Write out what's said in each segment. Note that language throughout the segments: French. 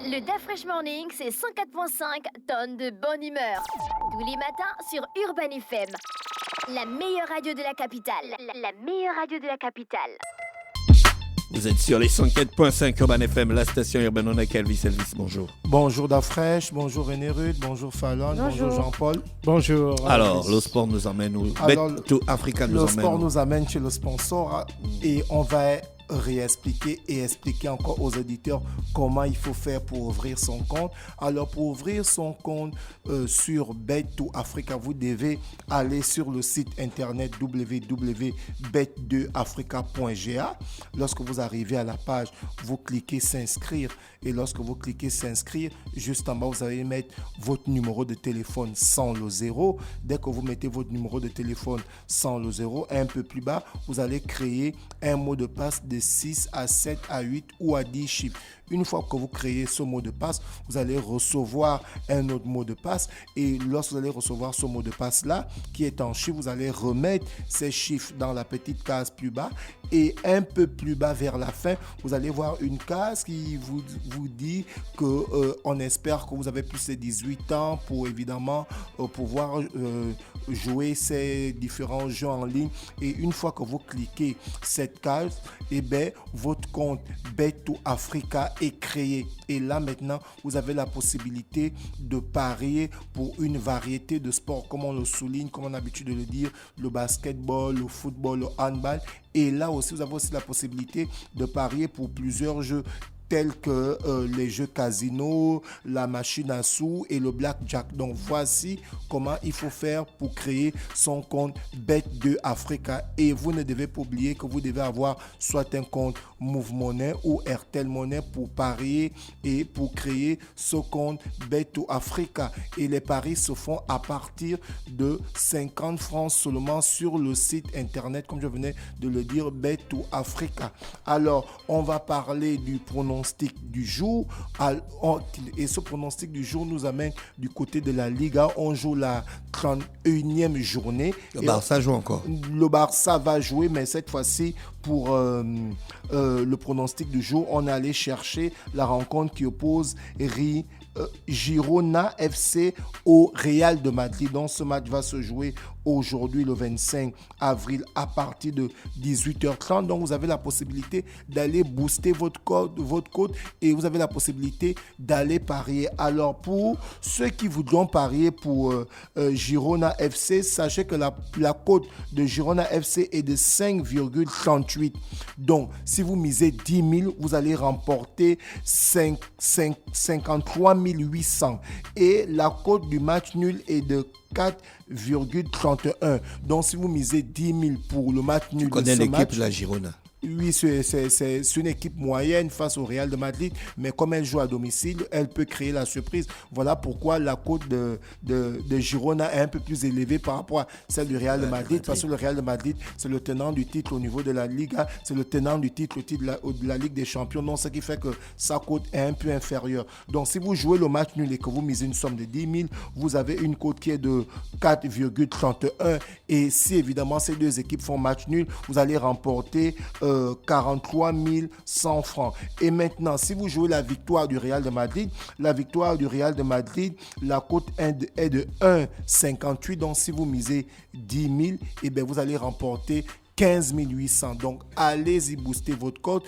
Le DaFresh Morning, c'est 104.5 tonnes de bonne humeur. Tous les matins sur Urban FM. La meilleure radio de la capitale. La meilleure radio de la capitale. Vous êtes sur les 104.5 Urban FM, la station urbaine. On a Elvis, bonjour. Bonjour DaFresh, bonjour René Rude, bonjour Fallon, bonjour Jean-Paul. Bonjour. Alors, le sport nous emmène où? Bet to Africa nous emmène. Le sport nous amène chez le sponsor et on va réexpliquer et expliquer encore aux auditeurs comment il faut faire pour ouvrir son compte. Alors pour ouvrir son compte sur Bet to Africa, vous devez aller sur le site internet www.bet2africa.ga. Lorsque vous arrivez à la page, vous cliquez s'inscrire et lorsque vous cliquez s'inscrire, juste en bas vous allez mettre votre numéro de téléphone sans le 0. Dès que vous mettez votre numéro de téléphone sans le 0, un peu plus bas, vous allez créer un mot de passe de 6 à 7 à 8 ou à 10 chiffres. Une fois que vous créez ce mot de passe, vous allez recevoir un autre mot de passe et lorsque vous allez recevoir ce mot de passe-là qui est en chiffres, vous allez remettre ces chiffres dans la petite case plus bas et un peu plus bas vers la fin, vous allez voir une case qui vous dit que on espère que vous avez plus de 18 ans pour évidemment pouvoir jouer ces différents jeux en ligne. Et une fois que vous cliquez cette case, et bien, votre compte Bet to Africa est créé. Et là maintenant, vous avez la possibilité de parier pour une variété de sports, comme on le souligne, comme on a l'habitude de le dire, le basketball, le football, le handball. Et là aussi, vous avez aussi la possibilité de parier pour plusieurs jeux tels que les jeux casino, la machine à sous et le blackjack. Donc voici comment il faut faire pour créer son compte Bet2 Africa. Et vous ne devez pas oublier que vous devez avoir soit un compte Move Money ou Airtel Money pour parier et pour créer ce compte Bet2 Africa. Et les paris se font à partir de 50 francs seulement sur le site internet, comme je venais de le dire, Bet2 Africa. Alors, on va parler du pronostic du jour et ce pronostic du jour nous amène du côté de la Liga. On joue la 31e journée. Le Barça joue encore. Le Barça va jouer, mais cette fois-ci pour le pronostic du jour, on est allé chercher la rencontre qui oppose Girona FC au Real de Madrid. Donc ce match va se jouer aujourd'hui le 25 avril à partir de 18h30. Donc vous avez la possibilité d'aller booster votre code et vous avez la possibilité d'aller parier. Alors pour ceux qui voudront parier pour Girona FC, sachez que la cote de Girona FC est de 5,38. Donc si vous misez 10 000, vous allez remporter 53 800 et la cote du match nul est de 4,31. Donc si vous misez 10 000 pour le match nul, tu connais l'équipe de la Girona? Oui, c'est une équipe moyenne face au Real de Madrid, mais comme elle joue à domicile, elle peut créer la surprise. Voilà pourquoi la cote de Girona est un peu plus élevée par rapport à celle du Real de Madrid, parce que le Real de Madrid, c'est le tenant du titre au niveau de la Liga, c'est le tenant du titre de la Ligue des Champions, donc ce qui fait que sa cote est un peu inférieure. Donc si vous jouez le match nul et que vous misez une somme de 10 000, vous avez une cote qui est de 4,31 et si évidemment ces deux équipes font match nul, vous allez remporter 43 100 francs. Et maintenant, si vous jouez la victoire du Real de Madrid, la cote est de 1,58. Donc, si vous misez 10 000, eh bien, vous allez remporter 15 800. Donc, allez-y booster votre code.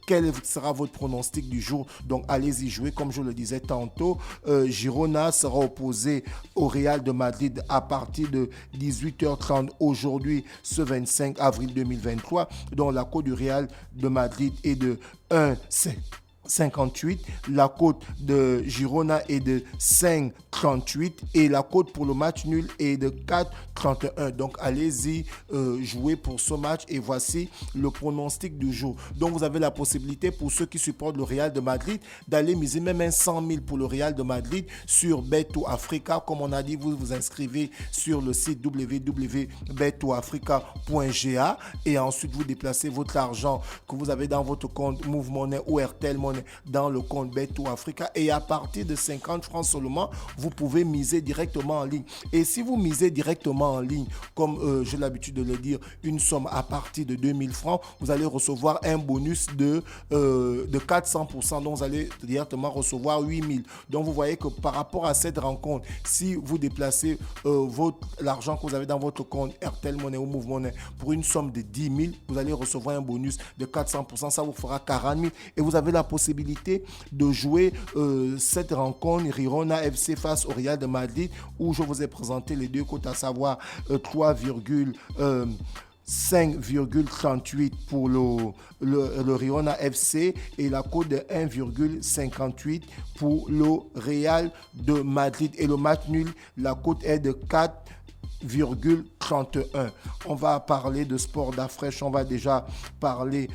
Quel sera votre pronostic du jour? Donc, allez-y jouer. Comme je le disais tantôt, Girona sera opposé au Real de Madrid à partir de 18h30 aujourd'hui, ce 25 avril 2023. Donc, la cote du Real de Madrid est de 1,58. La cote de Girona est de 5,38 et la cote pour le match nul est de 4,31. Donc allez-y jouer pour ce match et voici le pronostic du jour. Donc vous avez la possibilité pour ceux qui supportent le Real de Madrid d'aller miser même un 100 000 pour le Real de Madrid sur Bet2 Africa. Comme on a dit, vous vous inscrivez sur le site www.bet2africa.ga et ensuite vous déplacez votre argent que vous avez dans votre compte Move Money ou Airtel Money monnaie dans le compte Bet2 Africa. Et à partir de 50 francs seulement, vous pouvez miser directement en ligne. Et si vous misez directement en ligne, comme j'ai l'habitude de le dire, une somme à partir de 2000 francs, vous allez recevoir un bonus de 400%. Donc, vous allez directement recevoir 8000. Donc, vous voyez que par rapport à cette rencontre, si vous déplacez l'argent que vous avez dans votre compte Airtel Money ou Move Money pour une somme de 10 000, vous allez recevoir un bonus de 400%. Ça vous fera 40 000. Et vous avez la possibilité de jouer cette rencontre Girona FC face au Real de Madrid, où je vous ai présenté les deux cotes, à savoir 5,38 pour le Girona FC et la cote de 1,58 pour le Real de Madrid. Et le match nul, la cote est de 4,31. On va parler de sport d'afresh. On va déjà parler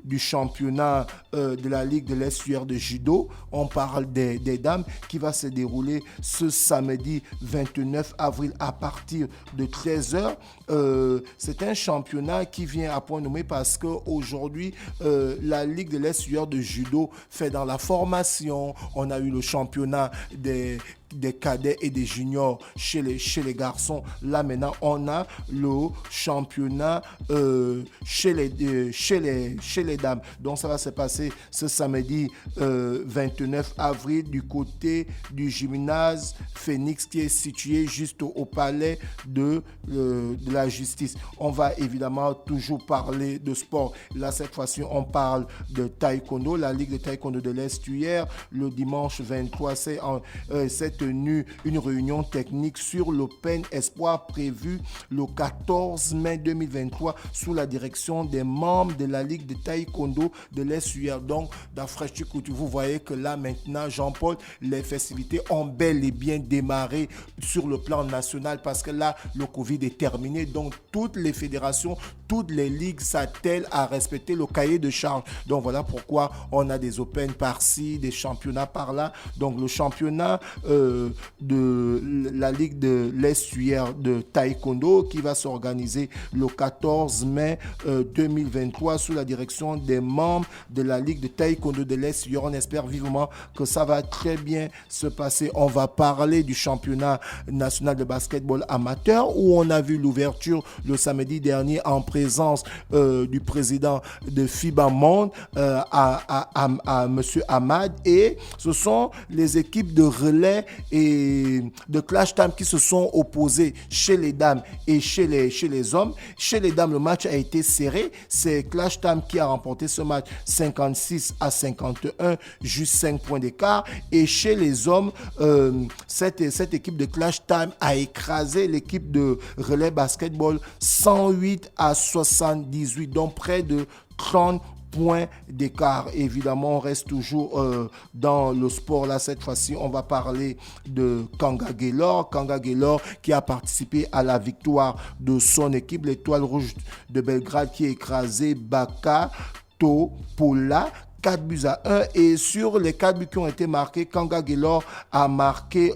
du championnat de la Ligue de l'Estuaire de judo. On parle des dames qui va se dérouler ce samedi 29 avril à partir de 13h. C'est un championnat qui vient à point nommé parce qu'aujourd'hui, la Ligue de l'Estuaire de judo fait dans la formation. On a eu le championnat des cadets et des juniors chez les garçons. Là maintenant, on a le championnat chez les dames. Donc ça va se passer ce samedi 29 avril du côté du gymnase Phoenix qui est situé juste au palais de la justice. On va évidemment toujours parler de sport. Là, cette fois-ci, on parle de taekwondo, la Ligue de taekwondo de l'Estuaire. Le dimanche 23, c'est tenu une réunion technique sur l'Open Espoir prévu le 14 mai 2023 sous la direction des membres de la Ligue de taekwondo de l'Estuaire. Donc, d'Afresh Tchikout, vous voyez que là maintenant, Jean-Paul, les festivités ont bel et bien démarré sur le plan national parce que là, le Covid est terminé. Donc, toutes les fédérations, toutes les ligues s'attellent à respecter le cahier de charge. Donc, voilà pourquoi on a des Open par-ci, des championnats par-là. Donc, le championnat de la Ligue de l'Estuaire de taekwondo qui va s'organiser le 14 mai 2023 sous la direction des membres de la Ligue de taekwondo de l'Estuaire. On espère vivement que ça va très bien se passer. On va parler du championnat national de basketball amateur où on a vu l'ouverture le samedi dernier en présence du président de FIBA Monde à Monsieur Ahmad, et ce sont les équipes de relais et de Clash Time qui se sont opposées chez les dames et chez les hommes. Chez les dames, le match a été serré. C'est Clash Time qui a remporté ce match 56-51, juste 5 points d'écart. Et chez les hommes, cette équipe de Clash Time a écrasé l'équipe de relais basketball 108-78, donc près de 30 points d'écart. Évidemment, on reste toujours dans le sport. Là, cette fois-ci, on va parler de Kanga Gaylor. Kanga Gaylor qui a participé à la victoire de son équipe, l'Étoile Rouge de Belgrade, qui a écrasé Baka Topola 4-1. Et sur les 4 buts qui ont été marqués, Kanga Gaylor a marqué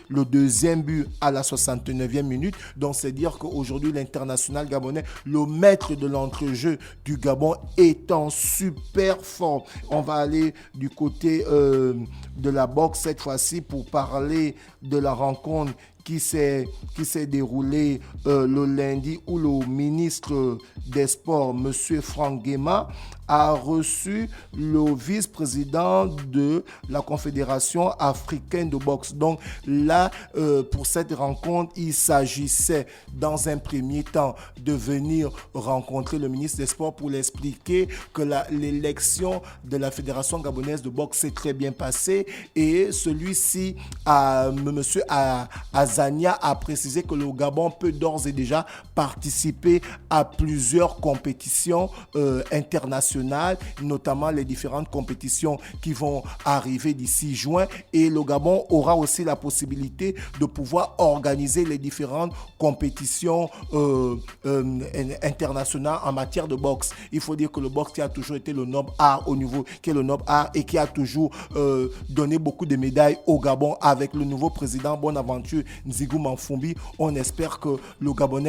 le deuxième but à la 69e minute. Donc, c'est dire qu'aujourd'hui, l'international gabonais, le maître de l'entrejeu du Gabon, est en super forme. On va aller du côté de la boxe cette fois-ci pour parler de la rencontre qui s'est déroulé le lundi où le ministre des Sports, M. Franck Guéma, a reçu le vice-président de la Confédération africaine de boxe. Donc là, pour cette rencontre, il s'agissait dans un premier temps de venir rencontrer le ministre des Sports pour lui expliquer que l'élection de la Fédération gabonaise de boxe s'est très bien passée, et celui-ci, M. Azania, a précisé que le Gabon peut d'ores et déjà participer à plusieurs compétitions internationales, notamment les différentes compétitions qui vont arriver d'ici juin, et le Gabon aura aussi la possibilité de pouvoir organiser les différentes compétitions internationales en matière de boxe. Il faut dire que le boxe qui a toujours été le noble art au niveau, qui est le noble art et qui a toujours donné beaucoup de médailles au Gabon, avec le nouveau président Bonaventure Nzigou Manfumbi, on espère que le Gabon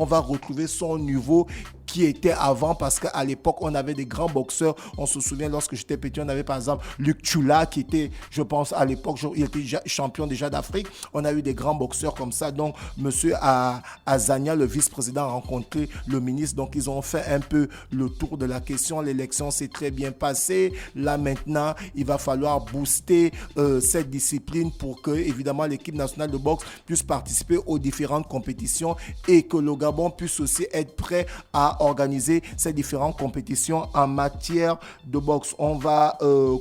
va retrouver son niveau qui était avant, parce qu'à l'époque, on avait des grands boxeurs. On se souvient, lorsque j'étais petit, on avait par exemple Luc Chula, qui était, je pense, à l'époque, il était champion déjà d'Afrique. On a eu des grands boxeurs comme ça. Donc, monsieur Azania, le vice-président, a rencontré le ministre. Donc, ils ont fait un peu le tour de la question. L'élection s'est très bien passée. Là, maintenant, il va falloir booster cette discipline pour que, évidemment, l'équipe nationale de boxe puisse participer aux différentes compétitions et que le Gabon puisse aussi être prêt à organiser ces différentes compétitions en matière de boxe. On va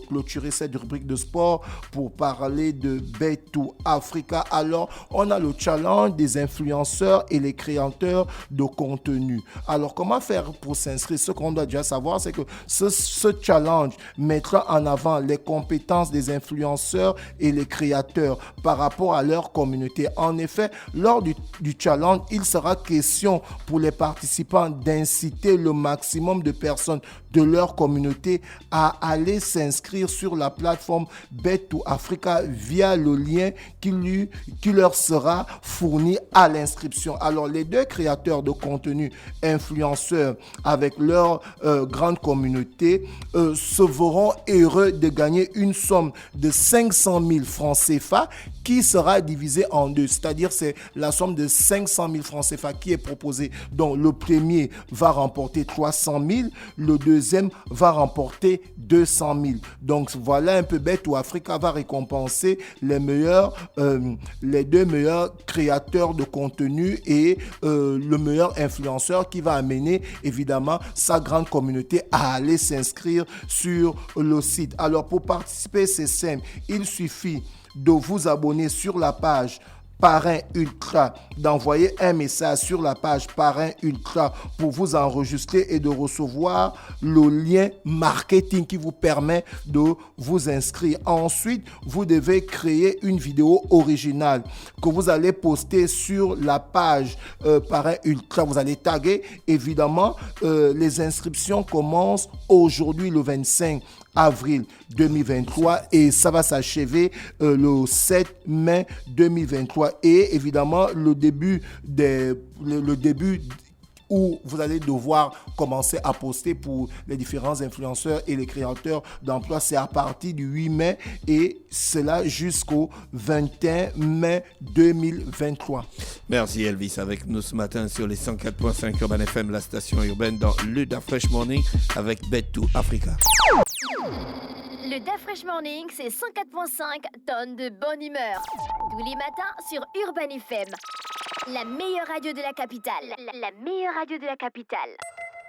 clôturer cette rubrique de sport pour parler de Bet2 Africa. Alors, on a le challenge des influenceurs et les créateurs de contenu. Alors, comment faire pour s'inscrire? Ce qu'on doit déjà savoir, c'est que ce challenge mettra en avant les compétences des influenceurs et les créateurs par rapport à leur communauté. En effet, lors du challenge, il sera question pour les participants d'inciter le maximum de personnes de leur communauté à aller s'inscrire sur la plateforme Bet2 Africa via le lien qui leur sera fourni à l'inscription. Alors, les deux créateurs de contenu, influenceurs avec leur grande communauté, se verront heureux de gagner une somme de 500 000 francs CFA qui sera divisée en deux. C'est-à-dire, c'est la somme de 500 000 francs CFA qui est proposée. Donc, le premier va remporter 300 000, le deuxième va remporter 200 000. Donc, voilà un peu Bet2 Africa va récompenser les deux meilleurs créateurs de contenu et le meilleur influenceur qui va amener, évidemment, sa grande communauté à aller s'inscrire sur le site. Alors, pour participer, c'est simple. Il suffit de vous abonner sur la page Parrain Ultra, d'envoyer un message sur la page Parrain Ultra pour vous enregistrer et de recevoir le lien marketing qui vous permet de vous inscrire. Ensuite, vous devez créer une vidéo originale que vous allez poster sur la page Parrain Ultra. Vous allez taguer. Évidemment, les inscriptions commencent aujourd'hui le 25 avril 2023 et ça va s'achever le 7 mai 2023 et évidemment le début où vous allez devoir commencer à poster pour les différents influenceurs et les créateurs d'emploi, c'est à partir du 8 mai et cela jusqu'au 21 mai 2023. Merci Elvis avec nous ce matin sur les 104.5 Urban FM, la station urbaine dans le Da Fresh Morning avec Bet2 Africa. Le Da Fresh Morning, c'est 104.5 tonnes de bonne humeur. Tous les matins sur Urban FM. La meilleure radio de la capitale. La meilleure radio de la capitale.